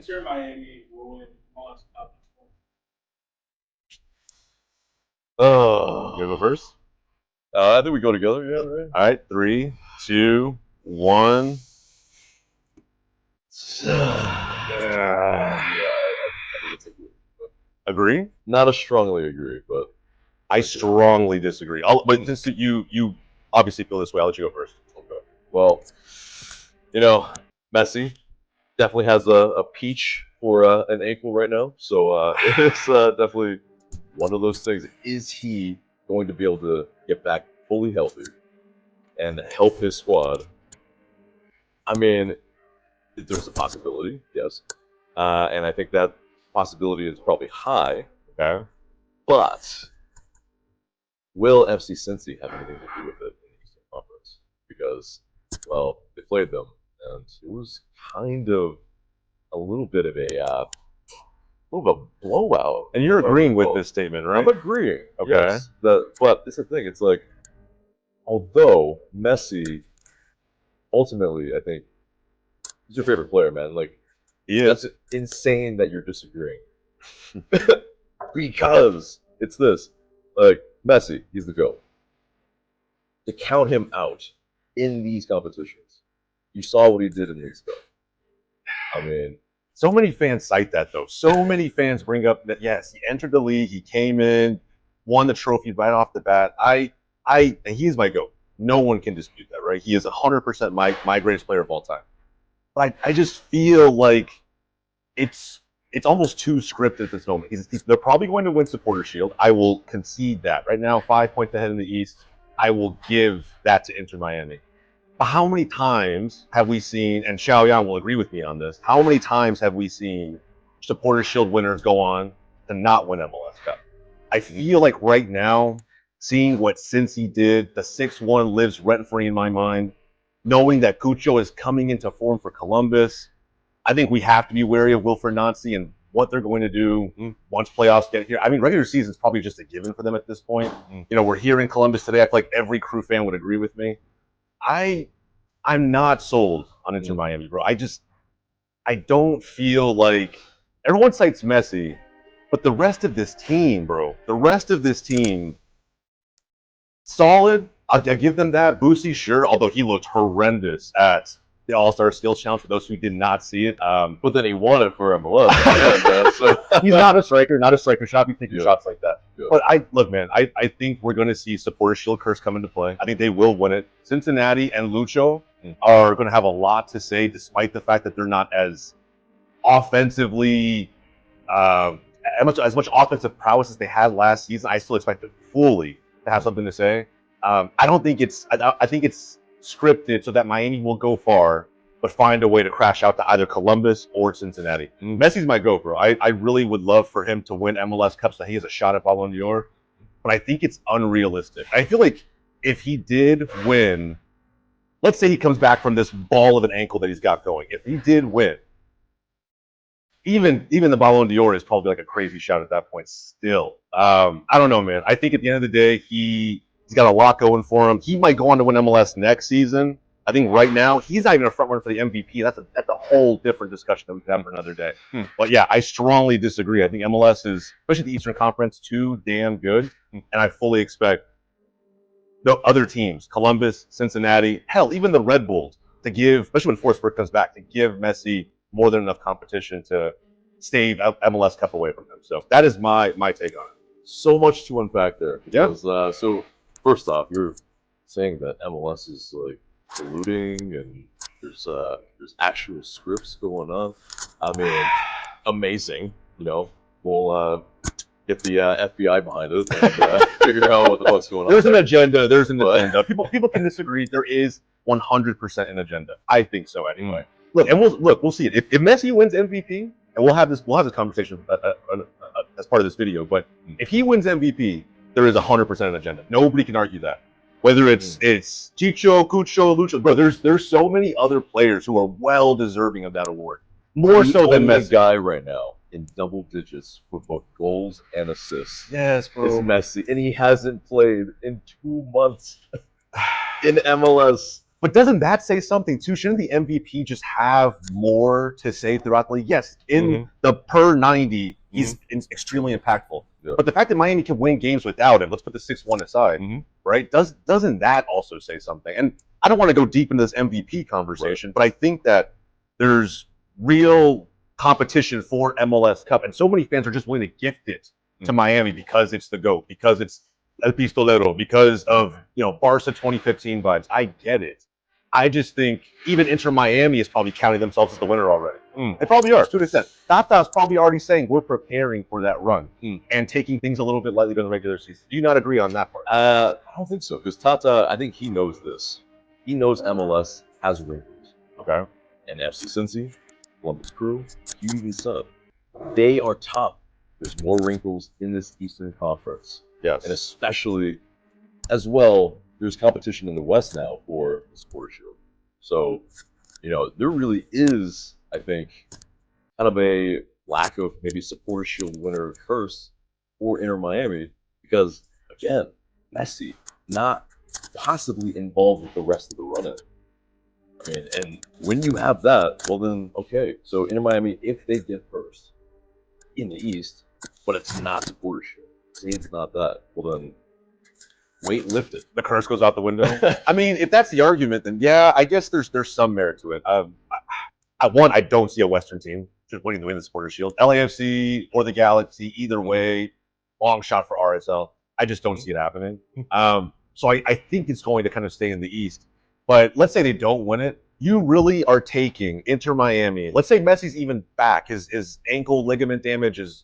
Inter Miami will win MLS Cup. Oh, You go first? I think we go together. Yeah, right. All right, 3, 2, 1. Agree? Not a strongly agree, but I strongly disagree. But since you obviously feel this way, I'll let you go first. okay. Well, Messi definitely has a peach for an ankle right now, so it's definitely one of those things. Is he going to be able to get back fully healthy and help his squad? I mean, there's a possibility, yes, and I think that possibility is probably high. Okay. But will FC Cincy have anything to do with it in the Eastern Conference? Because, well, they played them, and it was kind of a little bit of a blowout. And you're agreeing with this statement, right? I'm agreeing. Okay. Yes. But this is the thing. It's like, although Messi, ultimately, I think he's your favorite player, man. Like, Yes. that's insane that you're disagreeing. Because it's this. Like, Messi, he's the GOAT. To count him out in these competitions, you saw what he did in the League Cup. I mean, So many fans cite that, though. So many fans bring up that, yes, he entered the league, he came in, won the trophy right off the bat. And he's my GOAT. No one can dispute that, right? He is 100% my greatest player of all time. But I just feel like it's almost too scripted at this moment. They're probably going to win Supporter Shield. I will concede that. Right now, 5 points ahead in the East. I will give that to Inter Miami. But how many times have we seen, and Xiao Yang will agree with me on this, how many times have we seen Supporter Shield winners go on to not win MLS Cup? I feel like right now, seeing what Cincy did, the 6-1 lives rent-free in my mind, knowing that Cucho is coming into form for Columbus, I think we have to be wary of Wilfred Nancy and what they're going to do once playoffs get here. I mean, regular season is probably just a given for them at this point. We're here in Columbus today. I feel like every Crew fan would agree with me. I'm not sold on Inter Miami, bro. I don't feel like everyone cites Messi, but the rest of this team, bro, solid. I'll give them that. Boosie, sure, although he looked horrendous at the All-Star Skills Challenge for those who did not see it. but then he won it for MLS. So. He's not a striker shot. Be taking shots like that. Yeah. But I think we're going to see Supporter Shield curse come into play. I think they will win it. Cincinnati and Lucho are going to have a lot to say, despite the fact that they're not as offensively, as much offensive prowess as they had last season. I still expect them fully to have something to say. I don't think it's. I think it's scripted so that Miami will go far, but find a way to crash out to either Columbus or Cincinnati. Messi's my GOAT, bro. I really would love for him to win MLS Cup so he has a shot at Ballon d'Or, but I think it's unrealistic. I feel like if he did win, let's say he comes back from this ball of an ankle that he's got going. If he did win, even the Ballon d'Or is probably like a crazy shout at that point still. I don't know, man. I think at the end of the day, he's got a lot going for him. He might go on to win MLS next season. I think right now, he's not even a front runner for the MVP. That's a whole different discussion that we can have for another day. But yeah, I strongly disagree. I think MLS is, especially the Eastern Conference, too damn good. And I fully expect the other teams, Columbus, Cincinnati, hell, even the Red Bulls, to give, especially when Forsberg comes back, to give Messi more than enough competition to stave MLS Cup away from him. So that is my take on it. So much to unpack there. Because, so first off, you're saying that MLS is like colluding and there's actual scripts going on. I mean, amazing. We'll get the FBI behind it and figure out what the fuck's going on. There's an agenda. Agenda. People can disagree. There is 100% an agenda. I think so anyway. We'll see it. If Messi wins MVP, and we'll have this conversation as part of this video. But if he wins MVP, there is 100% an agenda. Nobody can argue that. Whether it's Chicho, Cucho, Lucho, bro, there's so many other players who are well deserving of that award. More so than Messi. The guy right now in double digits for both goals and assists. Yes, bro. It's Messi, and he hasn't played in 2 months in MLS. But doesn't that say something too? Shouldn't the MVP just have more to say throughout the league? Yes, in the per 90, he's extremely impactful. Yeah. But the fact that Miami can win games without him, let's put the 6-1 aside, right? Doesn't that also say something? And I don't want to go deep into this MVP conversation, but I think that there's real competition for MLS Cup, and so many fans are just willing to gift it to Miami because it's the GOAT, because it's El Pistolero, because of Barca 2015 vibes. I get it. I just think even Inter Miami is probably counting themselves as the winner already. They probably are, to an extent. Tata's probably already saying we're preparing for that run and taking things a little bit lightly during the regular season. Do you not agree on that part? I don't think so, because Tata, I think he knows this. He knows MLS has wrinkles. Okay. And FC Cincy, Columbus Crew, Houston Sub, they are tough. There's more wrinkles in this Eastern Conference. Yes. And especially, as well, there's competition in the West now for the Supporters Shield. So, there really is, I think, kind of a lack of maybe Supporters Shield winner curse for Inter Miami because, again, Messi not possibly involved with the rest of the run-in. I mean, and when you have that, well then, okay. So Inter Miami, if they get first in the East, but it's not Supporters Shield, say it's not that, well then, weight lifted. The curse goes out the window. I mean, if that's the argument, then yeah, I guess there's some merit to it. I don't see a Western team just winning the Supporters Shield. LAFC or the Galaxy, either way, long shot for RSL. I just don't see it happening. So I think it's going to kind of stay in the East. But let's say they don't win it. You really are taking Inter Miami. Let's say Messi's even back. His ankle ligament damage is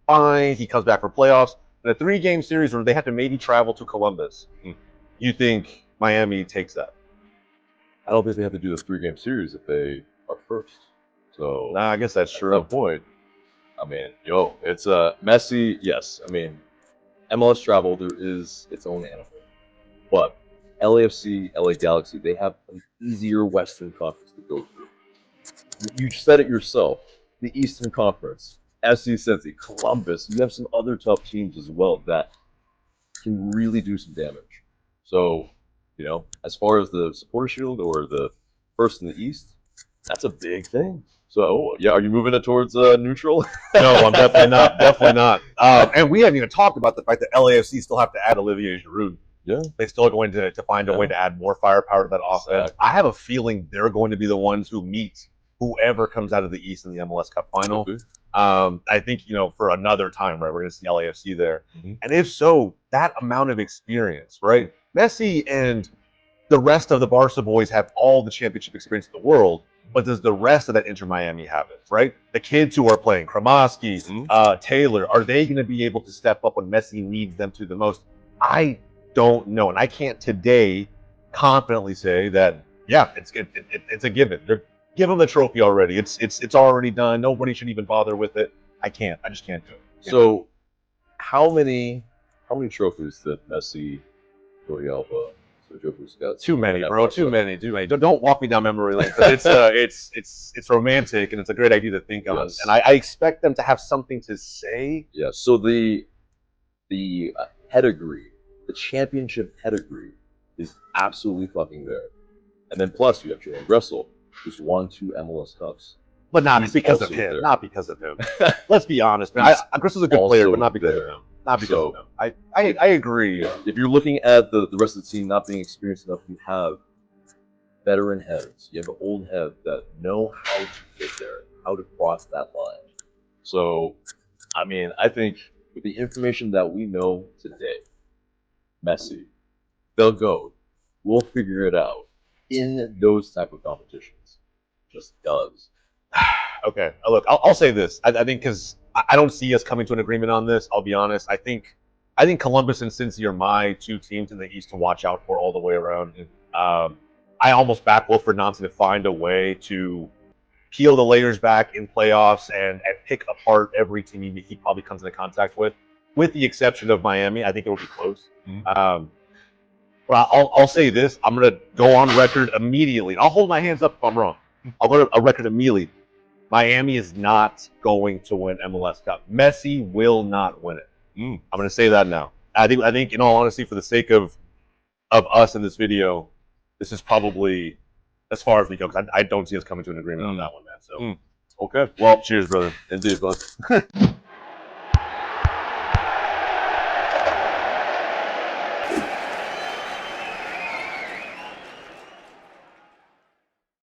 fine. He comes back for playoffs. In a 3-game series where they have to maybe travel to Columbus, you think Miami takes that? I don't think they have to do the 3-game series if they are first. So Nah, I guess that's true. At that point, I mean, it's Messi. Yes, I mean, MLS travel there is its own animal, but LAFC, LA Galaxy, they have an easier Western Conference to go through. You said it yourself. The Eastern Conference. FC Cincy, Columbus, you have some other tough teams as well that can really do some damage. So, as far as the Supporters Shield or the first in the East, that's a big thing. So, yeah, are you moving it towards neutral? No, I'm definitely not. Definitely not. And we haven't even talked about the fact that LAFC still have to add Olivier Giroud. Yeah. They still are going to find a way to add more firepower to that offense. Exactly. I have a feeling they're going to be the ones who meet whoever comes out of the East in the MLS Cup final. I think, for another time, right, we're going to see LAFC there. And if so, that amount of experience, right? Messi and the rest of the Barca boys have all the championship experience in the world, but does the rest of that Inter Miami have it, right? The kids who are playing, Kramaski, Taylor, are they going to be able to step up when Messi needs them to the most? I don't know. And I can't today confidently say that, yeah, it's a given. Give them the trophy already. It's already done. Nobody should even bother with it. I just can't do it. So, how many trophies did Messi, Villalba, Sergio Busquets? Too many, bro. Too many. Don't walk me down memory lane. It's romantic and it's a great idea to think of. Yes. And I expect them to have something to say. Yeah. So the pedigree, the championship pedigree, is absolutely fucking there. And then plus you have Jalen Gressel, who's won 2 MLS Cups. But not He's because of also him. there. Not because of him. Let's be honest, man. Grissel's a good player, but not because of him. Not because of him. I agree. If you're looking at the rest of the team not being experienced enough, you have veteran heads. You have old heads that know how to get there, how to cross that line. So, I mean, I think with the information that we know today, Messi, they'll go. We'll figure it out in those type of competitions. Just does. Okay, look, I'll say this. I think because I don't see us coming to an agreement on this. I'll be honest. I think Columbus and Cincy are my 2 teams in the East to watch out for all the way around. I almost back Wilfred Nancy to find a way to peel the layers back in playoffs and pick apart every team he probably comes into contact with the exception of Miami. I think it will be close. But I'll say this. I'm going to go on record immediately. I'll hold my hands up if I'm wrong. I'll go to a record immediately. Miami is not going to win MLS Cup. Messi will not win it. I'm going to say that now. I think, in all honesty, for the sake of us in this video, this is probably as far as we go. 'Cause I don't see us coming to an agreement on that one, man. So Okay. well, cheers, brother. Indeed, bud.